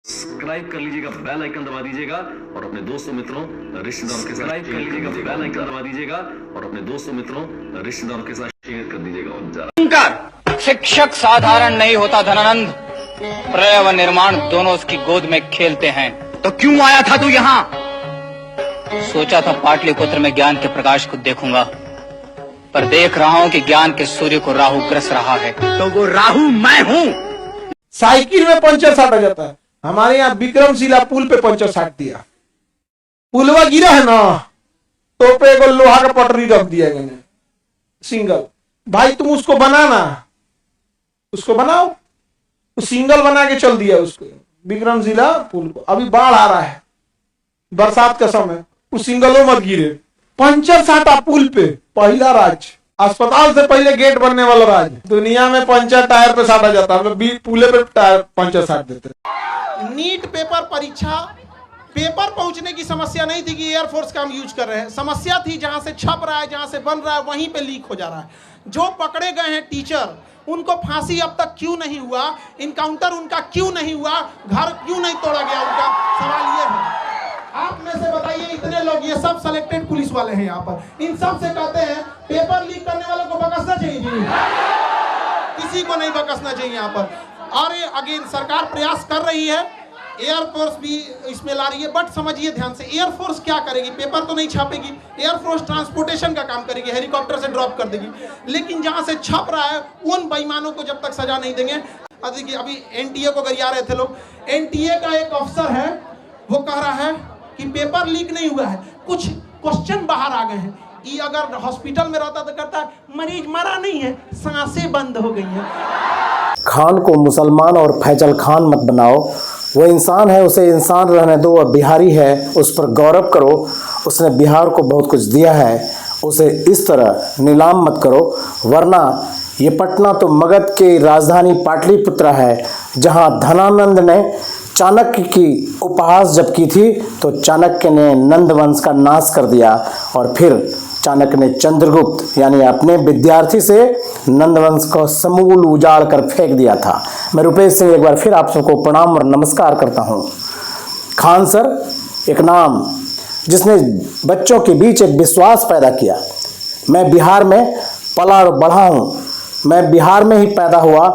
Subscribe कर लीजिएगा, bell icon दबा दीजिएगा और अपने दोस्तों मित्रों रिश्तेदारों के साथ कर लीजिएगा, बेल आइकन दबा दीजिएगा और अपने दोस्तों मित्रों रिश्तेदारों के साथ शेयर कर दीजिएगा। शिक्षक साधारण नहीं होता धनानंद, प्रलय व निर्माण दोनों उसकी गोद में खेलते हैं। तो क्यों आया था तू यहाँ? सोचा था पाटलिपुत्र में ज्ञान के प्रकाश को देखूंगा, पर देख रहा हूँ कि ज्ञान के सूर्य को राहु ग्रस रहा है। तो वो राहु मैं हूँ। साइकिल में पंचर साटा जाता है। हमारे यहाँ विक्रमशिला पुल पे पंचर साट दिया। पुलवा गिरा है ना, तो पे को लोहा का पटरी रख दिया गया सिंगल। भाई तुम उसको बनाना, उसको बनाओ। तो सिंगल बना के चल दिया उसको विक्रमशिला पुल को। अभी बाढ़ आ रहा है, बरसात का समय, उस सिंगलों मत गिरे। पंचर साटा पुल पे, पहला राज्य। अस्पताल से पहले गेट बनने वाला राज्य। दुनिया में पंचर टायर पे साटा जाता है, हम पुले पे टायर पंचर साट देते। नीट पेपर परीक्षा, पेपर पहुंचने की समस्या नहीं थी कि एयरफोर्स का हम यूज कर रहे हैं। समस्या थी जहां से छप रहा है, जहां से बन रहा है, वहीं पे लीक हो जा रहा है। जो पकड़े गए हैं टीचर, उनको फांसी अब तक क्यों नहीं हुआ? इनकाउंटर उनका क्यों नहीं हुआ? घर क्यों नहीं तोड़ा गया? उनका सवाल ये है। आप में से बताइए, इतने लोग, ये सब सिलेक्टेड पुलिस वाले हैं यहाँ पर, इन सब से कहते हैं पेपर लीक करने वालों को बकसना चाहिए जी, किसी को नहीं बकसना चाहिए यहाँ पर। और अगेन सरकार प्रयास कर रही है, एयरफोर्स भी इसमें ला रही है, बट समझिए ध्यान से, एयरफोर्स क्या करेगी? पेपर तो नहीं छापेगी, एयरफोर्स ट्रांसपोर्टेशन का काम करेगी, हेलीकॉप्टर से ड्रॉप कर देगी। लेकिन जहां से छप रहा है उन बेईमानों को जब तक सजा नहीं देंगे। देखिए अभी एनटीए को गरिया रहे थे लोग, एनटीए का एक अफसर है, वो कह रहा है कि पेपर लीक नहीं हुआ है, कुछ क्वेश्चन बाहर आ गए हैं। ये अगर हॉस्पिटल में रहता तो कहता मरीज मरा नहीं है, सांसें बंद हो गई हैं। खान को मुसलमान और फैजल खान मत बनाओ, वो इंसान है, उसे इंसान रहने दो। वह बिहारी है, उस पर गौरव करो। उसने बिहार को बहुत कुछ दिया है, उसे इस तरह नीलाम मत करो। वरना ये पटना तो मगध की राजधानी पाटलिपुत्र है, जहाँ धनानंद ने चाणक्य की उपहास जब की थी तो चाणक्य ने नंद वंश का नाश कर दिया और फिर चाणक्य ने चंद्रगुप्त यानी अपने विद्यार्थी से नंद वंश को समूल उजाड़ कर फेंक दिया था। मैं रुपेश सिंह एक बार फिर आप सबको प्रणाम और नमस्कार करता हूँ। खान सर एक नाम जिसने बच्चों के बीच एक विश्वास पैदा किया। मैं बिहार में पला और बढ़ा हूँ, मैं बिहार में ही पैदा हुआ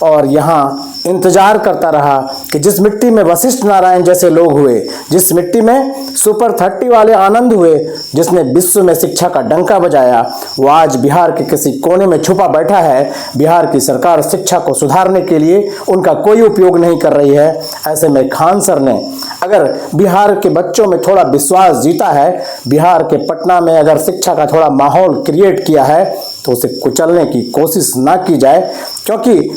और यहाँ इंतजार करता रहा कि जिस मिट्टी में वशिष्ठ नारायण जैसे लोग हुए, जिस मिट्टी में सुपर 30 वाले आनंद हुए, जिसने विश्व में शिक्षा का डंका बजाया, वो आज बिहार के किसी कोने में छुपा बैठा है। बिहार की सरकार शिक्षा को सुधारने के लिए उनका कोई उपयोग नहीं कर रही है। ऐसे में खान सर ने अगर बिहार के बच्चों में थोड़ा विश्वास जीता है, बिहार के पटना में अगर शिक्षा का थोड़ा माहौल क्रिएट किया है, तो उसे कुचलने की कोशिश ना की जाए। क्योंकि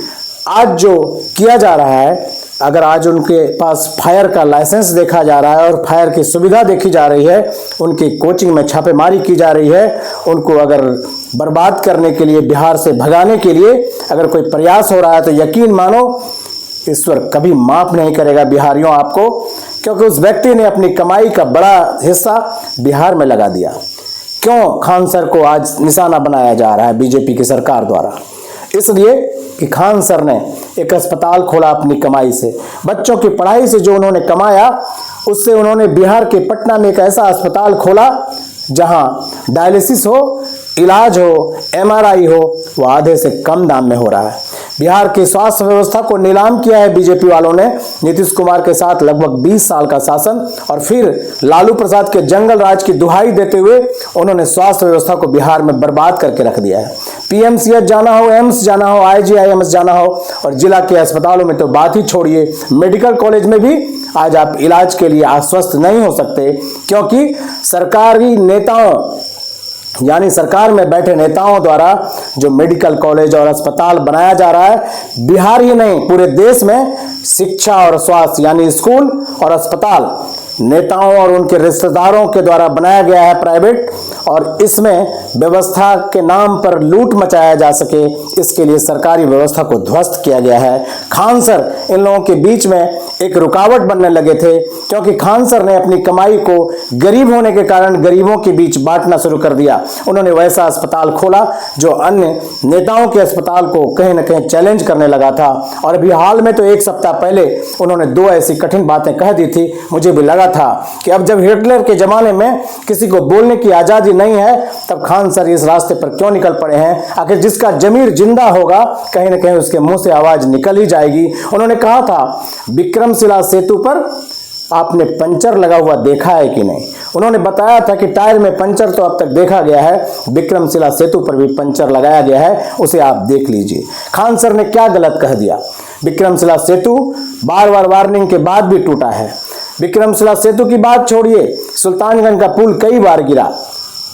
आज जो किया जा रहा है, अगर आज उनके पास फायर का लाइसेंस देखा जा रहा है और फायर की सुविधा देखी जा रही है, उनकी कोचिंग में छापेमारी की जा रही है, उनको अगर बर्बाद करने के लिए, बिहार से भगाने के लिए अगर कोई प्रयास हो रहा है, तो यकीन मानो ईश्वर कभी माफ नहीं करेगा बिहारियों आपको। क्योंकि उस व्यक्ति ने अपनी कमाई का बड़ा हिस्सा बिहार में लगा दिया। क्यों खान सर को आज निशाना बनाया जा रहा है बीजेपी की सरकार द्वारा? इसलिए कि खान सर ने एक अस्पताल खोला अपनी कमाई से। बच्चों की पढ़ाई से जो उन्होंने कमाया, उससे उन्होंने बिहार के पटना में एक ऐसा अस्पताल खोला जहां डायलिसिस हो, इलाज हो, एमआरआई हो, वो आधे से कम दाम में हो रहा है। बिहार की स्वास्थ्य व्यवस्था को नीलाम किया है बीजेपी वालों ने। नीतीश कुमार के साथ लगभग 20 साल का शासन और फिर लालू प्रसाद के जंगल राज की दुहाई देते हुए उन्होंने स्वास्थ्य व्यवस्था को बिहार में बर्बाद करके रख दिया है। पीएमसीएच जाना हो, एम्स जाना हो, आईजीआईएमएस जाना हो, और जिला के अस्पतालों में तो बात ही छोड़िए, मेडिकल कॉलेज में भी आज आप इलाज के लिए आश्वस्त नहीं हो सकते। क्योंकि सरकारी नेताओं यानी सरकार में बैठे नेताओं द्वारा जो मेडिकल कॉलेज और अस्पताल बनाया जा रहा है, बिहार ही नहीं पूरे देश में शिक्षा और स्वास्थ्य यानी स्कूल और अस्पताल नेताओं और उनके रिश्तेदारों के द्वारा बनाया गया है प्राइवेट। और इसमें व्यवस्था के नाम पर लूट मचाया जा सके, इसके लिए सरकारी व्यवस्था को ध्वस्त किया गया है। खान सर इन लोगों के बीच में एक रुकावट बनने लगे थे, क्योंकि खान सर ने अपनी कमाई को गरीब होने के कारण गरीबों के बीच बांटना शुरू कर दिया। उन्होंने वैसा अस्पताल खोला जो अन्य नेताओं के अस्पताल को कहीं न कहीं चैलेंज करने लगा था। और अभी हाल में तो एक सप्ताह पहले उन्होंने 2 ऐसी कठिन बातें कह दी थी। मुझे भी लगा था कि अब जब हिटलर के जमाने में किसी को बोलने की आजादी नहीं है, तब खान सर इस रास्ते पर क्यों निकल पड़े हैं। आखिर जिसका जमीर जिंदा होगा कहीं न कहीं उसके मुंह से आवाज निकल ही जाएगी। उन्होंने कहा था, विक्रमशिला सेतु पर आपने पंचर लगा हुआ देखा है कि नहीं। उन्होंने बताया था कि टायर में पंचर तो अब तक देखा गया है, विक्रमशिला सेतु पर भी पंचर लगाया गया है, उसे आप देख लीजिए। खान सर ने क्या गलत कह दिया। विक्रमशिला सेतु बार बार वार्निंग के बाद भी टूटा है। विक्रमशिला सेतु की बात छोड़िए, सुल्तानगंज का पुल कई बार गिरा।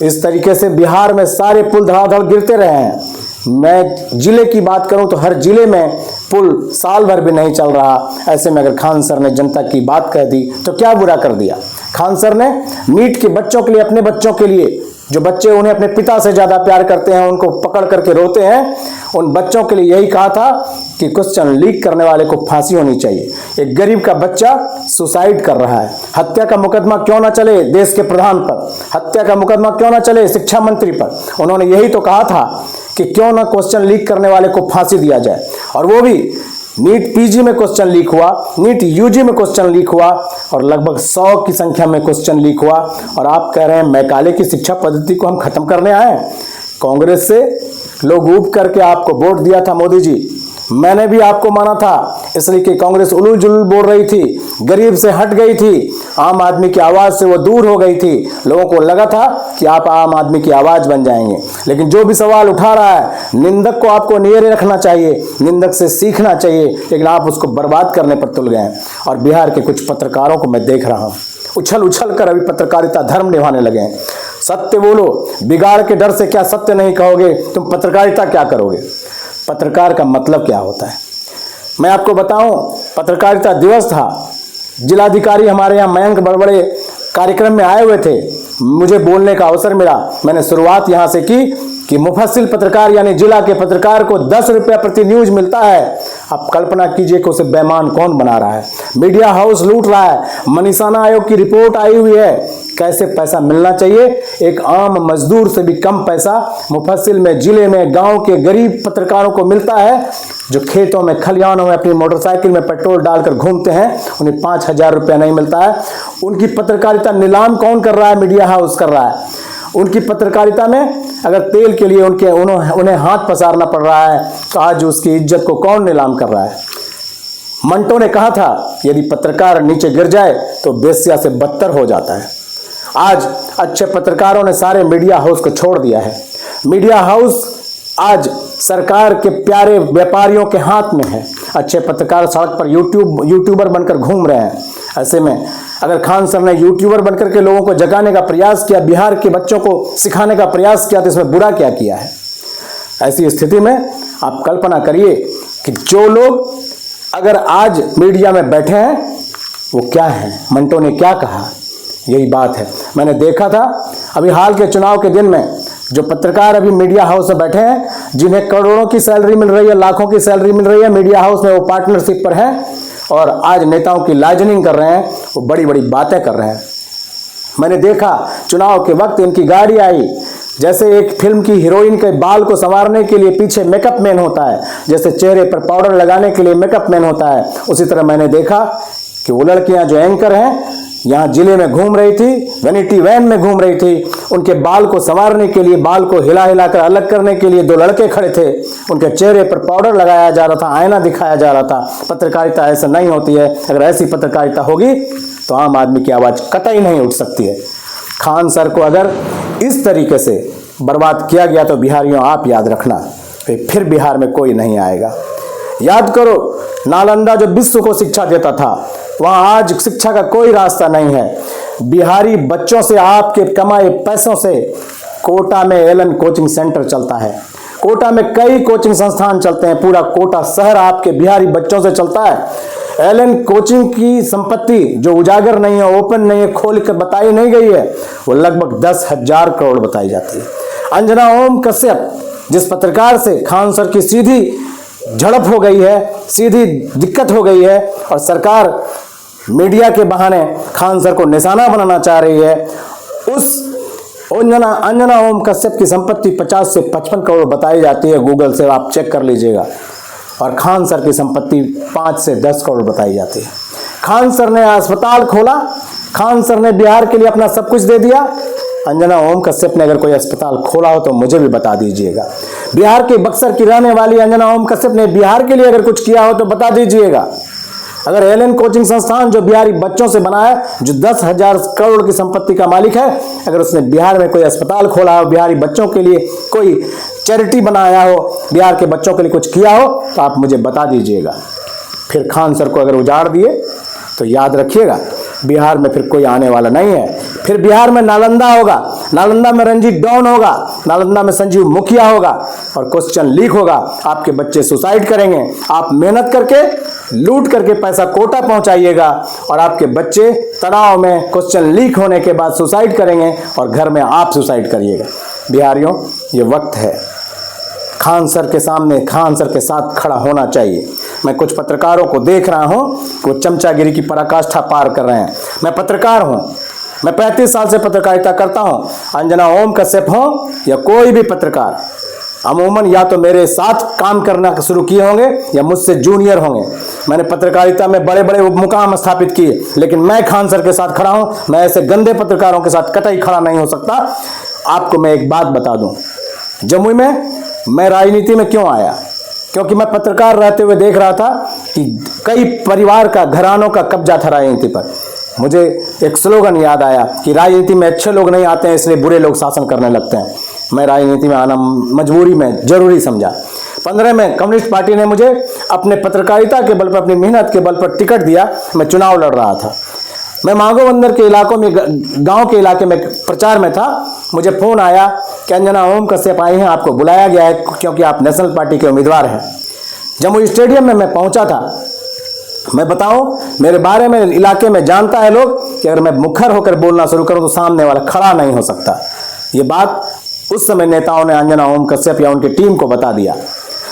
इस तरीके से बिहार में सारे पुल धड़ाधड़ गिरते रहे हैं। मैं जिले की बात करूं तो हर जिले में पुल साल भर भी नहीं चल रहा। ऐसे में अगर खान सर ने जनता की बात कह दी तो क्या बुरा कर दिया। खान सर ने नीट के बच्चों के लिए, अपने बच्चों के लिए, जो बच्चे उन्हें अपने पिता से ज्यादा प्यार करते हैं, उनको पकड़ करके रोते हैं, उन बच्चों के लिए यही कहा था कि क्वेश्चन लीक करने वाले को फांसी होनी चाहिए। एक गरीब का बच्चा सुसाइड कर रहा है, हत्या का मुकदमा क्यों ना चले देश के प्रधान पर, हत्या का मुकदमा क्यों ना चले शिक्षा मंत्री पर। उन्होंने यही तो कहा था कि क्यों ना क्वेश्चन लीक करने वाले को फांसी दिया जाए। और वो भी नीट पीजी में क्वेश्चन लीक हुआ, नीट यूजी में क्वेश्चन लीक हुआ, और लगभग 100 की संख्या में क्वेश्चन लीक हुआ। और आप कह रहे हैं मैकाले की शिक्षा पद्धति को हम खत्म करने आए हैं। कांग्रेस से लोग ऊब करके आपको वोट दिया था मोदी जी, मैंने भी आपको माना था, इसलिए कि कांग्रेस उलूल जुलूल बोल रही थी, गरीब से हट गई थी, आम आदमी की आवाज से वो दूर हो गई थी। लोगों को लगा था कि आप आम आदमी की आवाज बन जाएंगे। लेकिन जो भी सवाल उठा रहा है, निंदक को आपको नियरे रखना चाहिए, निंदक से सीखना चाहिए, लेकिन आप उसको बर्बाद करने पर तुल गए। और बिहार के कुछ पत्रकारों को मैं देख रहा हूं, उछल उछल कर अभी पत्रकारिता धर्म निभाने लगे हैं। सत्य बोलो, बिगाड़ के डर से क्या सत्य नहीं कहोगे, तुम पत्रकारिता क्या करोगे। पत्रकार का मतलब क्या होता है मैं आपको बताऊं। पत्रकारिता दिवस था, जिलाधिकारी हमारे यहाँ मयंक बड़बड़े कार्यक्रम में आए हुए थे, मुझे बोलने का अवसर मिला। मैंने शुरुआत यहाँ से की कि मुफस्सिल पत्रकार यानी जिला के पत्रकार को 10 रुपया प्रति न्यूज मिलता है। आप कल्पना कीजिए कि उसे बेईमान कौन बना रहा है। मीडिया हाउस लूट रहा है। मनीषाना आयोग की रिपोर्ट आई हुई है, कैसे पैसा मिलना चाहिए। एक आम मजदूर से भी कम पैसा मुफस्सिल में, जिले में, गांव के गरीब पत्रकारों को मिलता है, जो खेतों में, खलिहानों में अपनी मोटरसाइकिल में पेट्रोल डालकर घूमते हैं। उन्हें 5,000 रुपया नहीं मिलता है। उनकी पत्रकारिता नीलाम कौन कर रहा है? मीडिया हाउस कर रहा है। उनकी पत्रकारिता में अगर तेल के लिए उन्हें हाथ पसारना पड़ रहा है, तो आज उसकी इज्जत को कौन नीलाम कर रहा है। मंटो ने कहा था, यदि पत्रकार नीचे गिर जाए तो बेस्या से बदतर हो जाता है। आज अच्छे पत्रकारों ने सारे मीडिया हाउस को छोड़ दिया है। मीडिया हाउस आज सरकार के प्यारे व्यापारियों के हाथ में है। अच्छे पत्रकार सड़क पर यूट्यूबर बनकर घूम रहे हैं। ऐसे में अगर खान सर ने यूट्यूबर बनकर के लोगों को जगाने का प्रयास किया, बिहार के बच्चों को सिखाने का प्रयास किया, तो इसमें बुरा क्या किया है। ऐसी स्थिति में आप कल्पना करिए कि जो लोग अगर आज मीडिया में बैठे हैं वो क्या हैं। मंटो ने क्या कहा, यही बात है। मैंने देखा था अभी हाल के चुनाव के दिन में जो पत्रकार अभी मीडिया हाउस में बैठे हैं, जिन्हें करोड़ों की सैलरी मिल रही है, लाखों की सैलरी मिल रही है, मीडिया हाउस में वो पार्टनरशिप पर हैं और आज नेताओं की लाइजनिंग कर रहे हैं, वो बड़ी बड़ी बातें कर रहे हैं। मैंने देखा चुनाव के वक्त इनकी गाड़ी आई, जैसे एक फिल्म की हीरोइन के बाल को संवारने के लिए पीछे मेकअप मैन होता है, जैसे चेहरे पर पाउडर लगाने के लिए मेकअप मैन होता है, उसी तरह मैंने देखा कि वो लड़कियां जो एंकर हैं यहाँ जिले में घूम रही थी, वैनिटी वैन में घूम रही थी। उनके बाल को संवारने के लिए, बाल को हिला हिला कर अलग करने के लिए 2 लड़के खड़े थे। उनके चेहरे पर पाउडर लगाया जा रहा था, आईना दिखाया जा रहा था। पत्रकारिता ऐसा नहीं होती है। अगर ऐसी पत्रकारिता होगी तो आम आदमी की आवाज कतई नहीं उठ सकती है। खान सर को अगर इस तरीके से बर्बाद किया गया तो बिहारियों आप याद रखना, फिर बिहार में कोई नहीं आएगा। याद करो, नालंदा जो विश्व को शिक्षा देता था, वहां आज शिक्षा का कोई रास्ता नहीं है। बिहारी बच्चों से, आपके कमाए पैसों से कोटा में एलन कोचिंग सेंटर चलता है। कोटा में कई कोचिंग संस्थान चलते हैं। पूरा कोटा शहर आपके बिहारी बच्चों से चलता है। एलन कोचिंग की संपत्ति जो उजागर नहीं है, ओपन नहीं है, खोल कर बताई नहीं गई है, वो लगभग 10,000 करोड़ बताई जाती है। अंजना ओम कश्यप जिस पत्रकार से खान सर की सीधी झड़प हो गई है, सीधी दिक्कत हो गई है और सरकार मीडिया के बहाने खान सर को निशाना बनाना चाह रही है, उस अंजना ओम कश्यप की संपत्ति 50 से 55 करोड़ बताई जाती है। गूगल से आप चेक कर लीजिएगा। और खान सर की संपत्ति 5 से 10 करोड़ बताई जाती है। खान सर ने अस्पताल खोला, खान सर ने बिहार के लिए अपना सब कुछ दे दिया। अंजना ओम कश्यप ने अगर कोई अस्पताल खोला हो तो मुझे भी बता दीजिएगा। बिहार के बक्सर की रहने वाली अंजना ओम कश्यप ने बिहार के लिए अगर कुछ किया हो तो बता दीजिएगा। अगर एलन कोचिंग संस्थान जो बिहारी बच्चों से बना है, जो 10,000 करोड़ की संपत्ति का मालिक है, अगर उसने बिहार में कोई अस्पताल खोला हो, बिहारी बच्चों के लिए कोई चैरिटी बनाया हो, बिहार के बच्चों के लिए कुछ किया हो तो आप मुझे बता दीजिएगा। फिर खान सर को अगर उजाड़ दिए तो याद रखिएगा बिहार में फिर कोई आने वाला नहीं है। फिर बिहार में नालंदा होगा, नालंदा में रंजीत डॉन होगा, नालंदा में संजीव मुखिया होगा और क्वेश्चन लीक होगा। आपके बच्चे सुसाइड करेंगे, आप मेहनत करके लूट करके पैसा कोटा पहुंचाइएगा और आपके बच्चे तनाव में क्वेश्चन लीक होने के बाद सुसाइड करेंगे और घर में आप सुसाइड करिएगा। बिहारियों, ये वक्त है खान सर के सामने, खान सर के साथ खड़ा होना चाहिए। मैं कुछ पत्रकारों को देख रहा हूं, वो चमचागिरी की पराकाष्ठा पार कर रहे हैं। मैं पत्रकार हूं, मैं 35 साल से पत्रकारिता करता हूं। अंजना ओम कश्यप हो या कोई भी पत्रकार, अमूमन या तो मेरे साथ काम करना शुरू किए होंगे या मुझसे जूनियर होंगे। मैंने पत्रकारिता में बड़े बड़े मुकाम स्थापित किए, लेकिन मैं खान सर के साथ खड़ा हूं। मैं ऐसे गंदे पत्रकारों के साथ कतई खड़ा नहीं हो सकता। आपको मैं एक बात बता दूं, जमुई में मैं राजनीति में क्यों आया? क्योंकि मैं पत्रकार रहते हुए देख रहा था कि कई परिवार का, घरानों का कब्जा था राजनीति पर। मुझे एक स्लोगन याद आया कि राजनीति में अच्छे लोग नहीं आते हैं, इसलिए बुरे लोग शासन करने लगते हैं। मैं राजनीति में आना मजबूरी में जरूरी समझा। 15 में कम्युनिस्ट पार्टी ने मुझे अपने पत्रकारिता के बल पर, अपनी मेहनत के बल पर टिकट दिया। मैं चुनाव लड़ रहा था। मैं मांगो बंदर के इलाकों में, गांव के इलाके में प्रचार में था। मुझे फोन आया कि अंजना ओम कश्यप आई हैं, आपको बुलाया गया है क्योंकि आप नेशनल पार्टी के उम्मीदवार हैं। जमुई स्टेडियम में मैं पहुंचा था। मैं बताऊं, मेरे बारे में इलाके में जानता है लोग कि अगर मैं मुखर होकर बोलना शुरू करूं तो सामने वाला खड़ा नहीं हो सकता। ये बात उस समय नेताओं ने अंजना ओम कश्यप या उनकी टीम को बता दिया।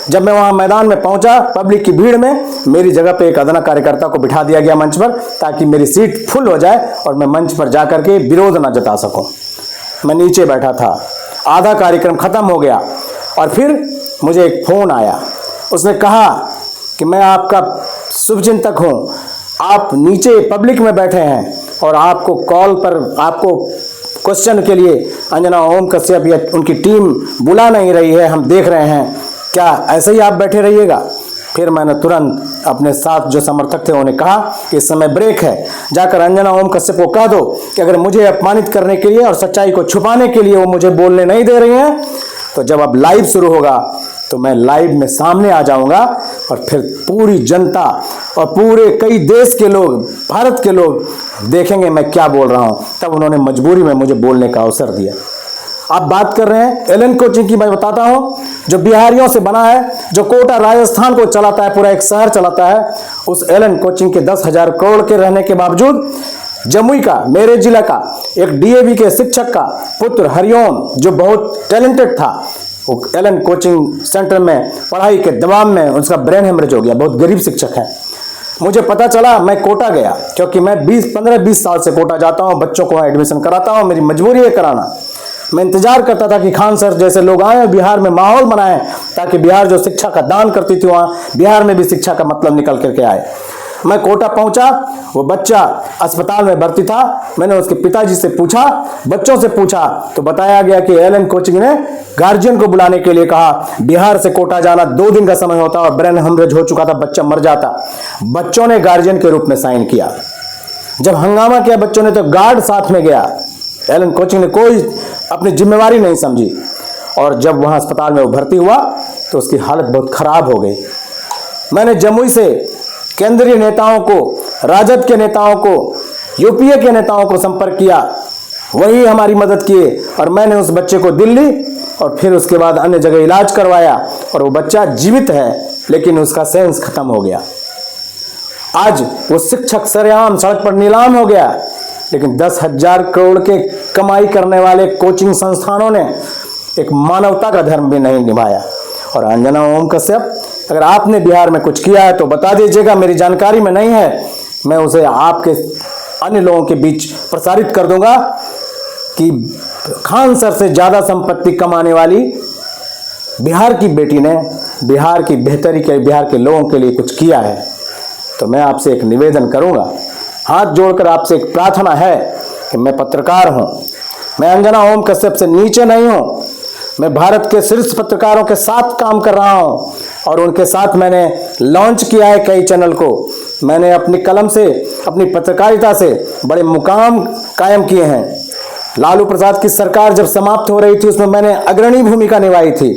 जब मैं वहां मैदान में पहुंचा, पब्लिक की भीड़ में मेरी जगह पे एक अदना कार्यकर्ता को बिठा दिया गया मंच पर, ताकि मेरी सीट फुल हो जाए और मैं मंच पर जाकर के विरोध न जता सकूं। मैं नीचे बैठा था। आधा कार्यक्रम खत्म हो गया और फिर मुझे एक फोन आया। उसने कहा कि मैं आपका शुभचिंतक हूं, आप नीचे पब्लिक में बैठे हैं और आपको कॉल पर, आपको क्वेश्चन के लिए अंजना ओम कश्यप या उनकी टीम बुला नहीं रही है, हम देख रहे हैं, क्या ऐसे ही आप बैठे रहिएगा? फिर मैंने तुरंत अपने साथ जो समर्थक थे उन्हें कहा कि इस समय ब्रेक है, जाकर अंजना ओम कश्यप को कह दो कि अगर मुझे अपमानित करने के लिए और सच्चाई को छुपाने के लिए वो मुझे बोलने नहीं दे रही हैं, तो जब अब लाइव शुरू होगा तो मैं लाइव में सामने आ जाऊंगा और फिर पूरी जनता और पूरे कई देश के लोग, भारत के लोग देखेंगे मैं क्या बोल रहा हूं। तब उन्होंने मजबूरी में मुझे बोलने का अवसर दिया। आप बात कर रहे हैं एलन कोचिंग की, मैं बताता हूं, जो बिहारियों से बना है, जो कोटा राजस्थान को चलाता है, पूरा एक शहर चलाता है। उस एलन कोचिंग के 10,000 करोड़ के रहने के बावजूद जमुई का, मेरे जिला का एक डीएवी के शिक्षक का पुत्र हरिओम, जो बहुत टैलेंटेड था, वो एलन कोचिंग सेंटर में पढ़ाई के दबाव में उसका ब्रेन हेमरेज हो गया। बहुत गरीब शिक्षक है। मुझे पता चला, मैं कोटा गया, क्योंकि मैं 15-20 साल से कोटा जाता हूँ, बच्चों को एडमिशन कराता हूँ, मेरी मजबूरी है कराना। मैं इंतजार करता था कि खान सर जैसे लोग आए, बिहार में माहौल बनाएं, ताकि बिहार जो शिक्षा का दान करती थी, वहाँ बिहार में भी शिक्षा का मतलब निकल करके आए। मैं कोटा पहुंचा, वो बच्चा अस्पताल में भर्ती था। मैंने उसके पिताजी से पूछा, बच्चों से पूछा, तो बताया गया कि एलन कोचिंग ने गार्जियन को बुलाने के लिए कहा। बिहार से कोटा जाना 2 दिन का समय होता और ब्रेन हेमरेज हो चुका था, बच्चा मर जाता। बच्चों ने गार्जियन के रूप में साइन किया। जब हंगामा किया बच्चों ने, तो गार्ड साथ में गया। एलन कोचिंग ने कोई अपनी जिम्मेवारी नहीं समझी और जब वहां अस्पताल में वो भर्ती हुआ तो उसकी हालत बहुत खराब हो गई। मैंने जमुई से केंद्रीय नेताओं को, राजद के नेताओं को, यूपीए के नेताओं को संपर्क किया, वही हमारी मदद किए और मैंने उस बच्चे को दिल्ली और फिर उसके बाद अन्य जगह इलाज करवाया और वो बच्चा जीवित है, लेकिन उसका सेंस खत्म हो गया। आज वो शिक्षक सरेआम सड़क पर नीलाम हो गया, लेकिन 10,000 करोड़ के कमाई करने वाले कोचिंग संस्थानों ने एक मानवता का धर्म भी नहीं निभाया। और अंजना ओम कश्यप, अगर आपने बिहार में कुछ किया है तो बता दीजिएगा, मेरी जानकारी में नहीं है, मैं उसे आपके अन्य लोगों के बीच प्रसारित कर दूंगा कि खान सर से ज्यादा संपत्ति कमाने वाली बिहार की बेटी ने बिहार की बेहतरी के, बिहार के लोगों के लिए कुछ किया है। तो मैं आपसे एक निवेदन करूंगा, हाथ जोड़कर आपसे एक प्रार्थना है कि मैं पत्रकार हूं, मैं अंजना ओम कश्यप से नीचे नहीं हूं, मैं भारत के शीर्ष पत्रकारों के साथ काम कर रहा हूं और उनके साथ मैंने लॉन्च किया है कई चैनल को। मैंने अपनी कलम से, अपनी पत्रकारिता से बड़े मुकाम कायम किए हैं। लालू प्रसाद की सरकार जब समाप्त हो रही थी उसमें मैंने अग्रणी भूमिका निभाई थी।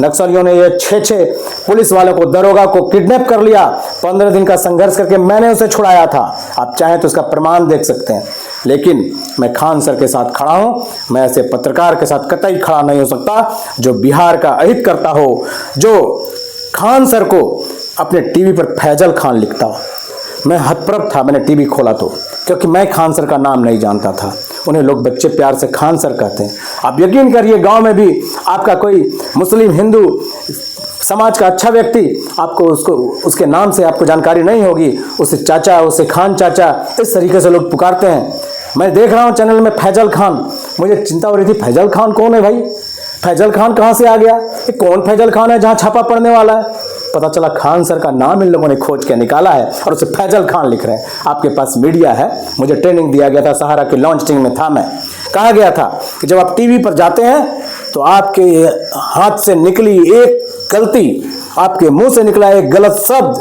नक्सलियों ने ये 6 पुलिस वालों को, दरोगा को किडनैप कर लिया, 15 दिन का संघर्ष करके मैंने उसे छुड़ाया था। आप चाहें तो उसका प्रमाण देख सकते हैं। लेकिन मैं खान सर के साथ खड़ा हूं, मैं ऐसे पत्रकार के साथ कतई खड़ा नहीं हो सकता जो बिहार का अहित करता हो, जो खान सर को अपने टीवी पर फैजल खान लिखता हो। मैं हतप्रभ था, मैंने टीवी खोला तो, क्योंकि मैं खान सर का नाम नहीं जानता था। उन्हें लोग बच्चे प्यार से खान सर कहते हैं। आप यकीन करिए, गांव में भी आपका कोई मुस्लिम हिंदू समाज का अच्छा व्यक्ति, आपको उसके नाम से आपको जानकारी नहीं होगी, उसे चाचा, उसे खान चाचा, इस तरीके से लोग पुकारते हैं। मैं देख रहा हूँ चैनल में फैजल खान, मुझे चिंता हो रही थी फैजल खान कौन है भाई, फैजल खान कहाँ से आ गया, ये कौन फैजल खान है जहाँ छापा पड़ने वाला है। पता चला खान सर का नाम इन लोगों ने खोज के निकाला है और उसे फैजल खान लिख रहे हैं। आपके पास मीडिया है, मुझे ट्रेनिंग दिया गया था, सहारा की लॉन्चिंग में था मैं। कहा गया था कि जब आप टीवी पर जाते हैं तो आपके हाथ से निकली एक गलती, आपके मुंह से निकला एक गलत शब्द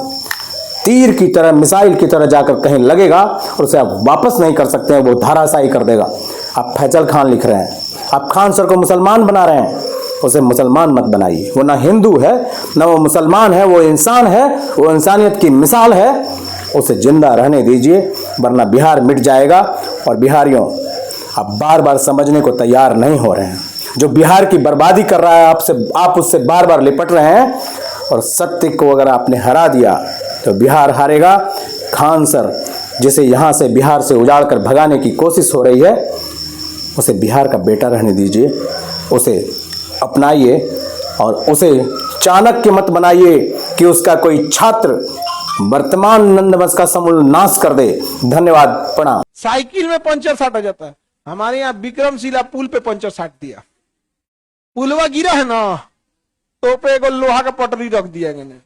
तीर की तरह, मिसाइल की तरह जाकर कहीं लगेगा और उसे आप वापस नहीं कर सकते हैं, वो धराशायी कर देगा। आप फैजल खान लिख रहे हैं, आप खान सर को मुसलमान बना रहे हैं। उसे मुसलमान मत बनाइए, वो ना हिंदू है ना वो मुसलमान है, वो इंसान है, वो इंसानियत की मिसाल है। उसे जिंदा रहने दीजिए, वरना बिहार मिट जाएगा। और बिहारियों, आप बार बार समझने को तैयार नहीं हो रहे हैं। जो बिहार की बर्बादी कर रहा है आप उससे बार बार लिपट रहे हैं। और सत्य को अगर आपने हरा दिया तो बिहार हारेगा। खान सर जिसे यहाँ से, बिहार से उजाड़ कर भगाने की कोशिश हो रही है, उसे बिहार का बेटा रहने दीजिए, उसे अपनाइए और उसे चाणक्य मत बनाइए कि उसका कोई छात्र वर्तमान नंदवंश का समूल नाश कर दे। धन्यवाद, प्रणाम। साइकिल में पंचर साटा जाता है, हमारे यहाँ विक्रमशिला पुल पे पंचर साट दिया। पुलवा गिरा है ना, तो पे एगो लोहा का पटरी रख दिया गया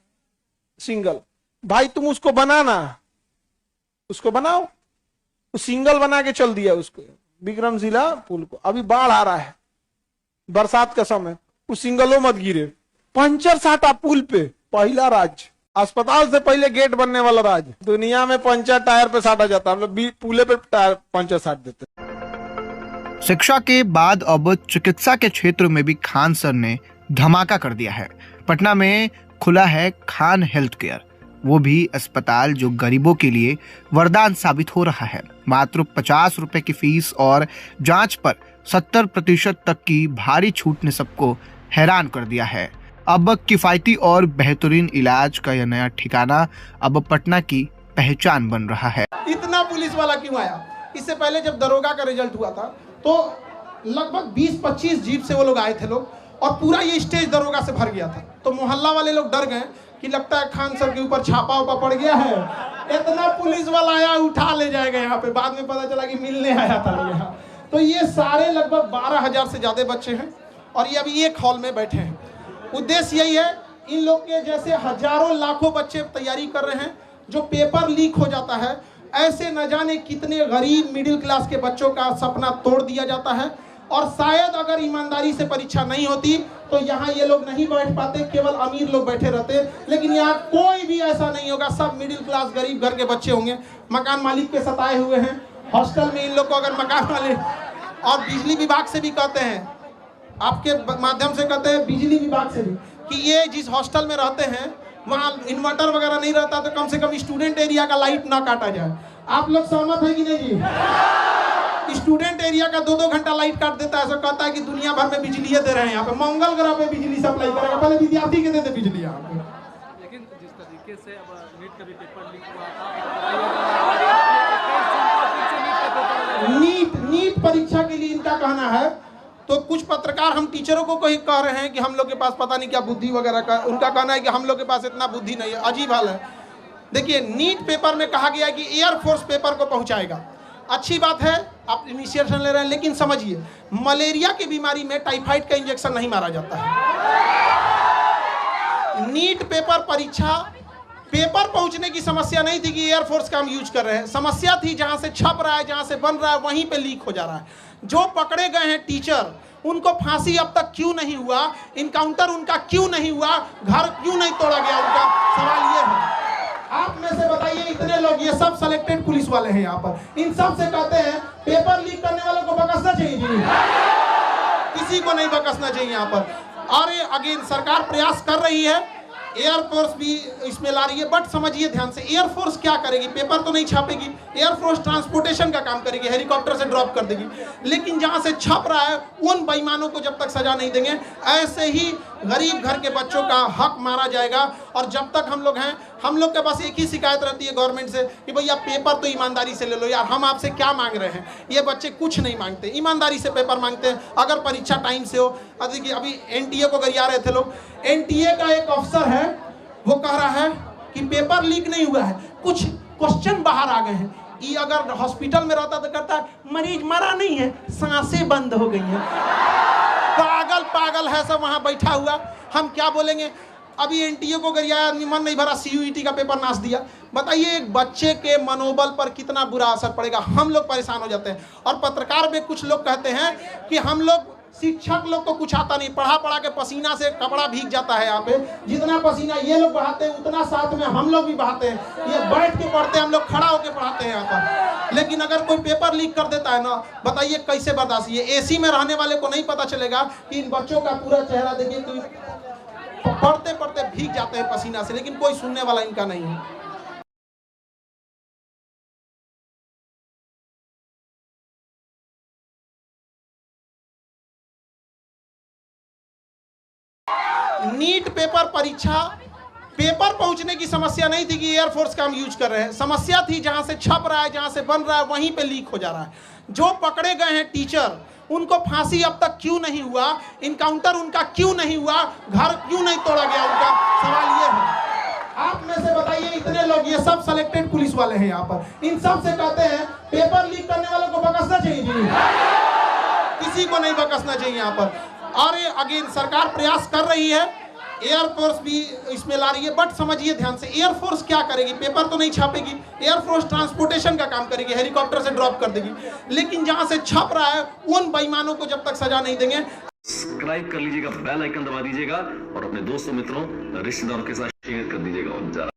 सिंगल। भाई तुम उसको बनाना, उसको बनाओ, तो सिंगल बना के चल दिया उसको, विक्रमशिला पुल को। अभी बाढ़ आ रहा है, बरसात का समय, उस सिंगलों मत गिरे, पंचर साटा पुल पे। पहला राज्य, अस्पताल से पहले गेट बनने वाला राज्य दुनिया में, पंचर टायर पे साटा जाता है। हम लोग पुले पे टायर पंचर साट देते। शिक्षा के बाद अब चिकित्सा के क्षेत्र में भी खान सर ने धमाका कर दिया है। पटना में खुला है खान हेल्थ केयर, वो भी अस्पताल जो गरीबों के लिए वरदान साबित हो रहा है। मात्र 50 रुपए की फीस और जांच पर 70% तक की भारी छूट ने सबको हैरान कर दिया है। अब किफायती और बेहतरीन इलाज का यह नया ठिकाना अब पटना की पहचान बन रहा है। इतना पुलिस वाला क्यों आया? इससे पहले जब दरोगा का रिजल्ट हुआ था तो लगभग 20-25 जीप से वो लोग आए थे लोग, और पूरा ये स्टेज दरोगा से भर गया था। तो मोहल्ला वाले लोग डर गए कि लगता है खान सर के ऊपर छापा उपा पड़ गया है। इतना पुलिस वाला आया, उठा ले जाएगा यहाँ पे। बाद में पता चला कि मिलने आया था लोग यहाँ। तो ये सारे लगभग 12,000 से ज्यादा बच्चे हैं और ये अभी एक हॉल में बैठे हैं। उद्देश्य यही है, इन लोग के जैसे हजारों लाखों बच्चे तैयारी कर रहे हैं, जो पेपर लीक हो जाता है, ऐसे न जाने कितने गरीब मिडिल क्लास के बच्चों का सपना तोड़ दिया जाता है। और शायद अगर ईमानदारी से परीक्षा नहीं होती तो यहाँ ये लोग नहीं बैठ पाते, केवल अमीर लोग बैठे रहते। लेकिन यहाँ कोई भी ऐसा नहीं होगा, सब मिडिल क्लास गरीब घर के बच्चे होंगे। मकान मालिक के सताए हुए हैं, हॉस्टल में इन लोग को अगर मकान मालिक, और बिजली विभाग से भी कहते हैं, आपके माध्यम से कहते हैं बिजली विभाग से भी, कि ये जिस हॉस्टल में रहते हैं वहाँ इन्वर्टर वगैरह नहीं रहता, तो कम से कम स्टूडेंट एरिया का लाइट ना काटा जाए। आप लोग सहमत है कि नहीं जी? स्टूडेंट एरिया का 2-2 घंटा लाइट काट देता है, ऐसा कहता है कि दुनिया भर में बिजली दे रहे हैं। यहाँ पे मंगल ग्रह पे बिजली सप्लाई करेगा, पहले विद्यार्थी के दे बिजली यहाँ पे। लेकिन जिस तरीके तरीके से अब नीट का भी पेपर लीक हुआ था। नीट परीक्षा के लिए इनका कहना है, तो कुछ पत्रकार हम टीचरों को कहीं कह रहे हैं कि हम लोग के पास पता नहीं क्या बुद्धि वगैरह का, उनका कहना है कि हम लोग के पास इतना बुद्धि नहीं है। अजीब हाल है। देखिए, नीट पेपर में कहा गया है कि एयरफोर्स पेपर को पहुंचाएगा। अच्छी बात है, आप इनिशिएशन ले रहे हैं, लेकिन समझिए मलेरिया की बीमारी में टाइफाइड का इंजेक्शन नहीं मारा जाता है। नीट पेपर परीक्षा पेपर पहुंचने की समस्या नहीं थी कि एयरफोर्स का हम यूज कर रहे हैं। समस्या थी जहां से छप रहा है, जहां से बन रहा है, वहीं पे लीक हो जा रहा है। जो पकड़े गए हैं टीचर, उनको फांसी अब तक क्यों नहीं हुआ, इनकाउंटर उनका क्यों नहीं हुआ, घर क्यों नहीं तोड़ा गया, उनका सवाल ये है। आप में से बताइए, इतने लोग, ये सब सिलेक्टेड पुलिस वाले हैं यहाँ पर, इन सब से कहते हैं पेपर लीक करने वालों को बकसना चाहिए जी, किसी को नहीं बकसना चाहिए यहाँ पर। और अगेन सरकार प्रयास कर रही है, एयरफोर्स भी इसमें ला रही है, बट समझिए ध्यान से, एयरफोर्स क्या करेगी? पेपर तो नहीं छापेगी, एयरफोर्स ट्रांसपोर्टेशन का काम करेगी, हेलीकॉप्टर से ड्रॉप कर देगी। लेकिन जहां से छप रहा है, उन बेईमानों को जब तक सजा नहीं देंगे, ऐसे ही गरीब घर के बच्चों का हक मारा जाएगा। और जब तक हम लोग हैं, हम लोग के पास एक ही शिकायत रहती है गवर्नमेंट से कि भैया पेपर तो ईमानदारी से ले लो यार, हम आपसे क्या मांग रहे हैं? ये बच्चे कुछ नहीं मांगते, ईमानदारी से पेपर मांगते हैं। अगर परीक्षा टाइम से हो, देखिए अभी एनटीए को गरिया रहे थे लोग, एनटीए का एक अफसर है, वो कह रहा है कि पेपर लीक नहीं हुआ है, कुछ क्वेश्चन बाहर आ गए हैं। ये अगर हॉस्पिटल में रहता तो कहता है मरीज मरा नहीं है, सांसें बंद हो गई हैं। पागल है सब वहां बैठा हुआ, हम क्या बोलेंगे? अभी एनटीए को गरियाया, मन नहीं भरा, सीयूईटी का पेपर नाश दिया। बताइए एक बच्चे के मनोबल पर कितना बुरा असर पड़ेगा, हम लोग परेशान हो जाते हैं। और पत्रकार में कुछ लोग कहते हैं कि हम लोग शिक्षक लोग को कुछ आता नहीं, पढ़ा के पसीना से कपड़ा भीग जाता है। यहाँ पे जितना पसीना ये लोग बहाते हैं, उतना साथ में हम लोग भी बहाते हैं। ये बैठ के पढ़ते हैं, हम लोग खड़ा होकर पढ़ाते हैं यहाँ पर। लेकिन अगर कोई पेपर लीक कर देता है ना, बताइए कैसे बर्दाश्त? ये एसी में रहने वाले को नहीं पता चलेगा कि इन बच्चों का पूरा चेहरा देखिए कि पढ़ते पढ़ते भीग जाते हैं पसीना से, लेकिन कोई सुनने वाला इनका नहीं है। नीट पेपर परीक्षा पेपर पहुंचने की समस्या नहीं थी कि एयरफोर्स का हम यूज कर रहे हैं। समस्या थी जहां से छप रहा है, जहां से बन रहा है, वहीं पे लीक हो जा रहा है। जो पकड़े गए हैं टीचर, उनको फांसी अब तक क्यों नहीं हुआ, इनकाउंटर उनका क्यों नहीं हुआ, घर क्यों नहीं तोड़ा गया, उनका सवाल ये है। आप में से बताइए, इतने लोग, ये सब सिलेक्टेड पुलिस वाले हैं यहाँ पर, इन सब से कहते हैं पेपर लीक करने वालों को बकसना चाहिए जी, किसी को नहीं बकसना चाहिए यहाँ पर। और अगेन सरकार प्रयास कर रही है, एयरफोर्स भी इसमें ला रही है, बट समझिए ध्यान से, एयरफोर्स क्या करेगी? पेपर तो नहीं छापेगी, एयरफोर्स ट्रांसपोर्टेशन का काम करेगी, हेलीकॉप्टर से ड्रॉप कर देगी। लेकिन जहां से छप रहा है, उन बेईमानों को जब तक सजा नहीं देंगे। सब्सक्राइब कर लीजिएगा, बेल आइकन दबा दीजिएगा और अपने दोस्तों, मित्रों, रिश्तेदारों के साथ शेयर कर दीजिएगा।